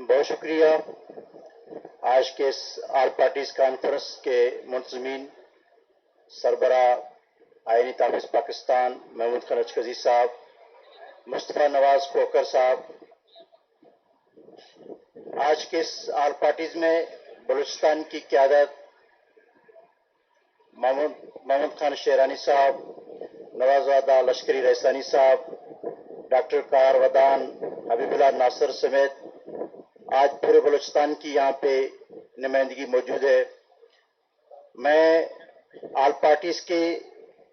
बहुत शुक्रिया आज के इस ऑल पार्टीज कॉन्फ्रेंस के मुंतज़मीन सरबरा आईनी ताफ़ीज़ पाकिस्तान महमूद खान अचकज़ी साहब, मुस्तफ़ा नवाज खोकर साहब। आज के इस ऑल पार्टीज में बलूचिस्तान की क़यादत महमूद खान शेरानी साहब, नवाज़ादा लश्करी रईसानी साहब, डॉक्टर कार वदान, हबीबुल्लाह नासिर समेत आज पूरे बलूचिस्तान की यहाँ पे नुमाइंदगी मौजूद है। मैं ऑल पार्टीज के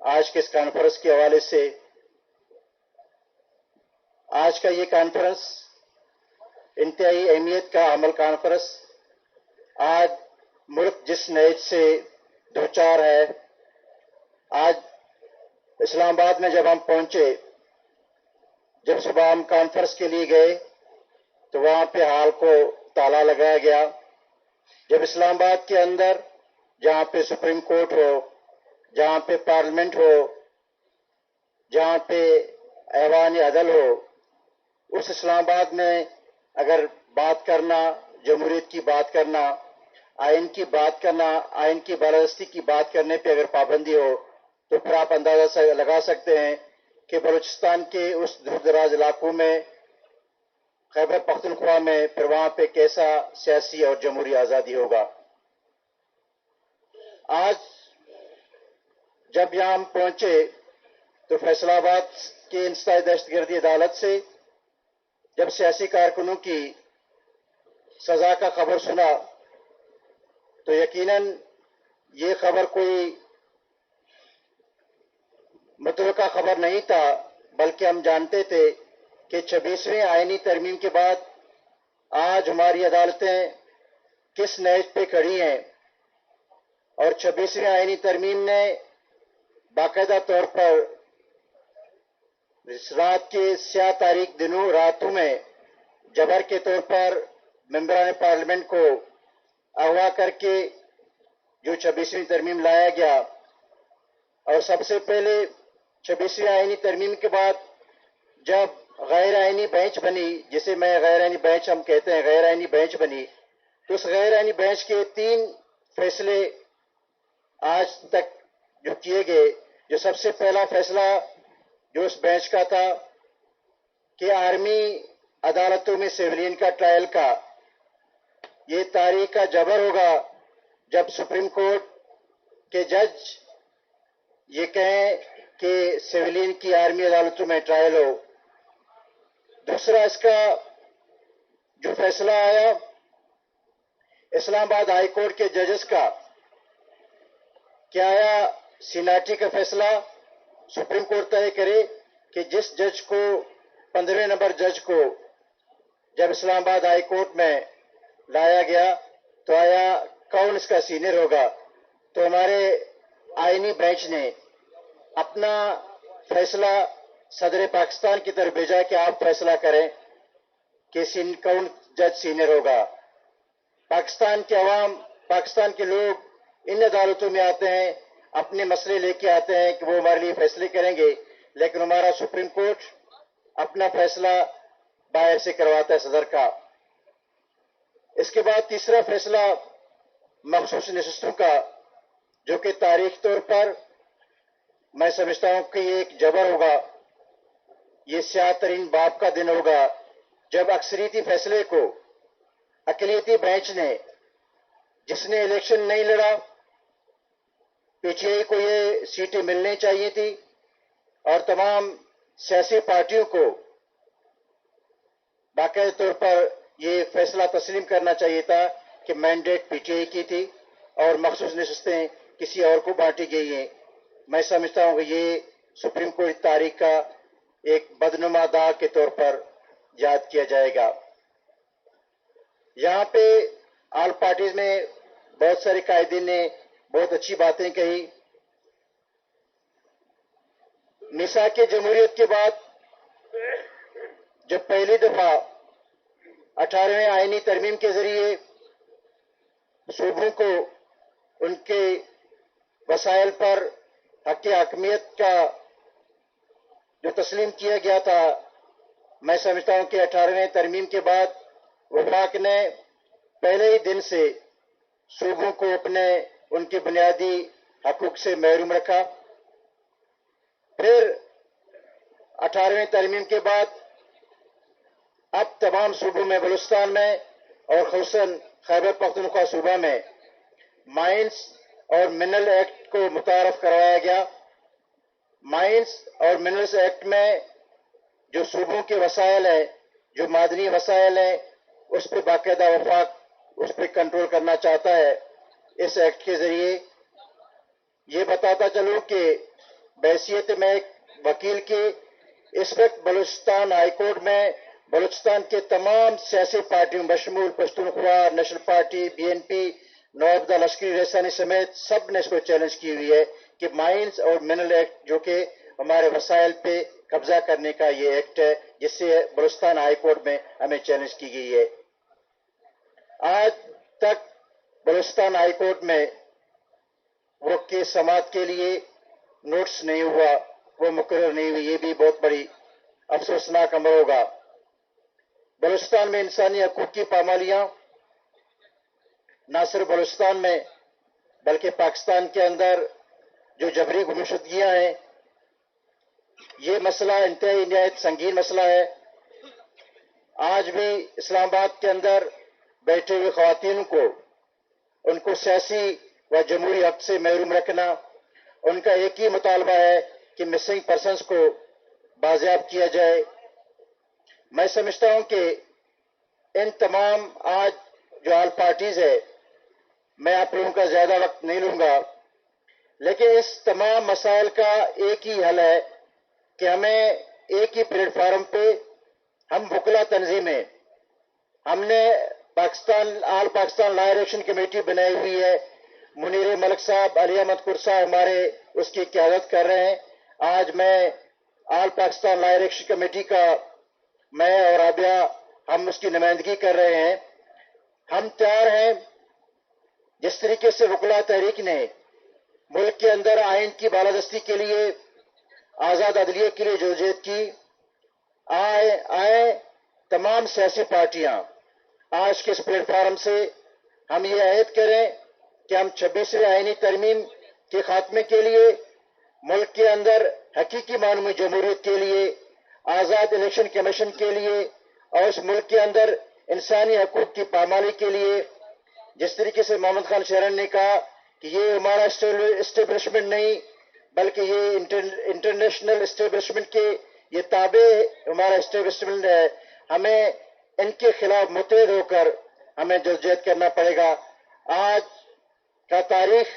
आज के इस कॉन्फ्रेंस के हवाले से, आज का ये कॉन्फ्रेंस इंतहाई अहमियत का अमल कॉन्फ्रेंस, आज मुल्क जिस नैज से दो चार है। आज इस्लामाबाद में जब हम पहुंचे, जब सुबह हम कॉन्फ्रेंस के लिए गए तो वहां पे हाल को ताला लगाया गया। जब इस्लामाबाद के अंदर जहां पे सुप्रीम कोर्ट हो, जहां पे पार्लियामेंट हो, जहां पे ऐवान अदल हो, उस इस्लामाबाद में अगर बात करना, जमहूरियत की बात करना, आइन की बात करना, आइन की बालादस्ती की बात करने पे अगर पाबंदी हो तो फिर आप अंदाजा लगा सकते हैं कि बलूचिस्तान के उस दूर दराज इलाकों में, खैबर पख्तूनख्वा में, फिर वहां पे कैसा सियासी और जमहूरी आज़ादी होगा। आज जब यहाँ हम पहुंचे तो फैसलाबाद के इंसदाद दहशतगर्दी अदालत से जब सियासी कारकुनों की सजा का खबर सुना तो यकीनन ये खबर कोई मुतलका खबर नहीं था, बल्कि हम जानते थे कि 26वीं आईनी तरमीम के बाद आज हमारी अदालतें किस नहज पे खड़ी हैं। और 26वीं आईनी तरमीम ने बाकायदा तौर पर इस रात के स्याह तारीख दिनों रातों में जबर के तौर पर मेंबरान पार्लियामेंट को अगवा करके जो 26वीं तरमीम लाया गया। और सबसे पहले 26वीं आईनी तरमीम के बाद जब गैर आईनी बेंच बनी, जिसे मैं गैर आईनी बेंच हम कहते हैं, गैर आईनी बेंच बनी, तो उस गैर आईनी बेंच के 3 फैसले आज तक जो किए गए। जो सबसे पहला फैसला जो उस बेंच का था कि आर्मी अदालतों में सिविलियन का ट्रायल का ये तारीख का जबर होगा जब सुप्रीम कोर्ट के जज ये कहें कि सिविलियन की आर्मी अदालतों में ट्रायल हो। दूसरा इसका जो फैसला आया इस्लामाबाद हाई कोर्ट के जजेस का, क्या आया सीनाटी का फैसला सुप्रीम कोर्ट तय करे कि जिस जज को 15वें नंबर जज को जब इस्लामाबाद हाई कोर्ट में लाया गया तो आया कौन इसका सीनियर होगा। तो हमारे आईनी बेंच ने अपना फैसला सदर पाकिस्तान की तरफ भेजा कि आप फैसला करें कि कौन जज सीनियर होगा। पाकिस्तान के अवाम, पाकिस्तान के लोग इन अदालतों में आते हैं, अपने मसले लेके आते हैं कि वो हमारे लिए फैसले करेंगे, लेकिन हमारा सुप्रीम कोर्ट अपना फैसला बाहर से करवाता है सदर का। इसके बाद तीसरा फैसला मखसूस नशिस्तों का, जो कि तारीख तौर पर मैं समझता हूं कि ये एक जबर होगा, ये स्याह तरीन बाप का दिन होगा जब अक्सरियती फैसले को अकलियती बेंच ने, जिसने इलेक्शन नहीं लड़ा, पीटीआई को ये सीटें मिलनी चाहिए थी और तमाम सियासी पार्टियों को बाकायदा तौर पर ये फैसला तस्लीम करना चाहिए था कि मैंडेट पीटीआई की थी और मखसूस नशिस्तें किसी और को बांटी गई हैं। मैं समझता हूं कि ये सुप्रीम कोर्ट तारीख का एक बदनुमा दाग के तौर पर याद किया जाएगा। यहाँ पे ऑल पार्टीज में बहुत सारे कायदीन ने बहुत अच्छी बातें कही। मिसाक जमहूरियत के बाद जब पहली दफा 18वें आईनी तरमीम के जरिए सूबों को उनके वसाइल पर हक हकमियत का जो तस्लीम किया गया था, मैं समझता हूं कि 18वें तरमीम के बाद वफाक ने पहले ही दिन से सूबों को अपने उनके बुनियादी हकूक से महरूम रखा। फिर 18वीं तरमीम के बाद अब तमाम सूबों में, बलूचिस्तान में और खुसूसन खैबर पख्तूनख्वा सूबा में माइंस और मिनरल एक्ट को मुतारफ करवाया गया। माइंस और मिनरल्स एक्ट में जो सूबों के वसाइल हैं, जो मादनी वसाइल हैं, उस पर बाकायदा वफाक उस पर कंट्रोल करना चाहता है। इस एक्ट के जरिए ये बताता चलूं कि बहैसियत में एक वकील के इस वक्त बलूचिस्तान हाई कोर्ट में बलूचिस्तान के तमाम सियासी पार्टियों बशमूल पश्तूनख्वा नेशनल पार्टी, बीएनपी, नवाब लश्करी रेसानी समेत सब ने इसको चैलेंज की हुई है कि माइंस और मिनरल एक्ट जो कि हमारे वसाइल पे कब्जा करने का ये एक्ट है, जिससे बलूचिस्तान हाई कोर्ट में हमें चैलेंज की गई है। आज तक बलूचिस्तान हाई कोर्ट में वो केस समाअत के लिए नोटिस नहीं हुआ, वो मुकर्रर नहीं हुई। ये भी बहुत बड़ी अफसोसनाक अमर होगा। बलूचिस्तान में इंसानी हकूक की पामालियां न सिर्फ बलूचिस्तान में बल्कि पाकिस्तान के अंदर जो जबरी गुमशुदगियां हैं, ये मसला इंतहाई निहायत संगीन मसला है। आज भी इस्लामाबाद के अंदर बैठे हुए ख्वातीन को उनको सियासी व जमहूरी हक से महरूम रखना, उनका एक ही मुतालबा है कि मिसिंग पर्सन्स को बाजियाब किया जाए। मैं समझता हूं कि इन तमाम आज जो ऑल पार्टीज है, मैं आप लोगों का ज्यादा वक्त नहीं लूंगा, लेकिन इस तमाम मसाइल का एक ही हल है कि हमें एक ही प्लेटफार्म पे हम वकला तंजीमें, हमने all Pakistan lawyer action committee बनाई हुई है। मुनीर मलिक साहब, अली अहमद कुर साहब हमारे उसकी क़यादत कर रहे हैं। आज मैं all Pakistan lawyer action committee का, मैं और आबिया, हम उसकी नुमाइंदगी कर रहे हैं। हम तैयार हैं, जिस तरीके से वकला तहरीक ने मुल्क के अंदर आइन की बालादस्ती के लिए, आज़ाद अदलिया के लिए जदोजहद की, आए तमाम सियासी पार्टियां आज के इस प्लेटफार्म से हम ये अहद करें कि हम 26वीं आईनी तरमीम के खात्मे के लिए, मुल्क के अंदर हकीकी मानों में जमहूरियत के लिए, आज़ाद इलेक्शन कमीशन के लिए और इस मुल्क के अंदर इंसानी हकूक की पामाली के लिए, जिस तरीके से मोहम्मद खान शहरन ने कहा कि ये हमारा एस्टेब्लिशमेंट नहीं बल्कि ये इंटरनेशनल एस्टेब्लिशमेंट के ये ताबे हमारा एस्टेब्लिशमेंट है, हमें इनके खिलाफ मुतहद होकर हमें जदोजहद करना पड़ेगा। आज का तारीख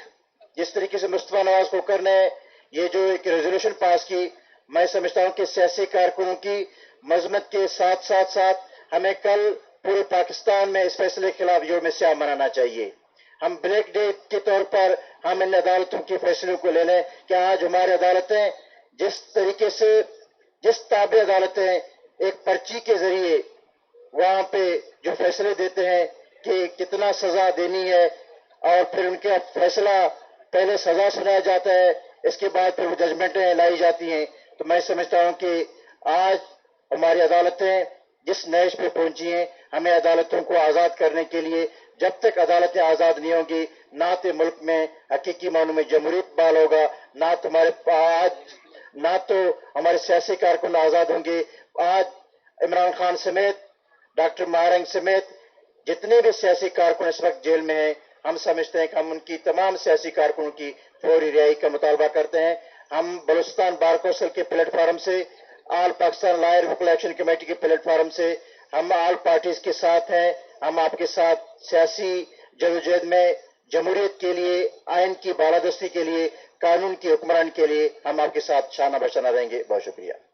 जिस तरीके से मुस्तफा नवाज खोखर ने ये जो एक रेजोल्यूशन पास की, मैं समझता हूं कि सियासी कारकुनों की मजम्मत के साथ हमें कल पूरे पाकिस्तान में इस फैसले के खिलाफ यौम स्याह मनाना चाहिए। हम ब्लैक डे के तौर पर हम इन अदालतों के फैसलों को ले लें कि आज हमारी अदालतें जिस तरीके से, जिस ताबे अदालतें एक पर्ची के जरिए वहां पे जो फैसले देते हैं कि कितना सजा देनी है और फिर उनका फैसला, पहले सजा सुनाया जाता है, इसके बाद फिर वो जजमेंटें लाई जाती हैं। तो मैं समझता हूं कि आज हमारी अदालतें जिस नैश पे पहुंची हैं, हमें अदालतों को आजाद करने के लिए, जब तक अदालतें आजाद नहीं होंगी, ना तो मुल्क में हकीकी मानों में जमहूरियत बहाल होगा, ना तो हमारे सियासी कारकुन आजाद होंगे। आज इमरान खान समेत, डॉक्टर महारंग समेत जितने भी सियासी कारकुन इस वक्त जेल में हैं, हम समझते हैं कि हम उनकी तमाम सियासी कारकुनों की फौरी रिहाई का मुतालबा करते हैं। हम बलूचिस्तान बार कौंसिल के प्लेटफार्म से, ऑल पाकिस्तान लॉयर वकला एक्शन कमेटी के प्लेटफार्म से हम ऑल पार्टीज के साथ हैं। हम आपके साथ सियासी जदोजहद में जमहूरियत के लिए, आइन की बालादस्ती के लिए, कानून की हुक्मरान के लिए हम आपके साथ शाना बशाना रहेंगे। बहुत शुक्रिया।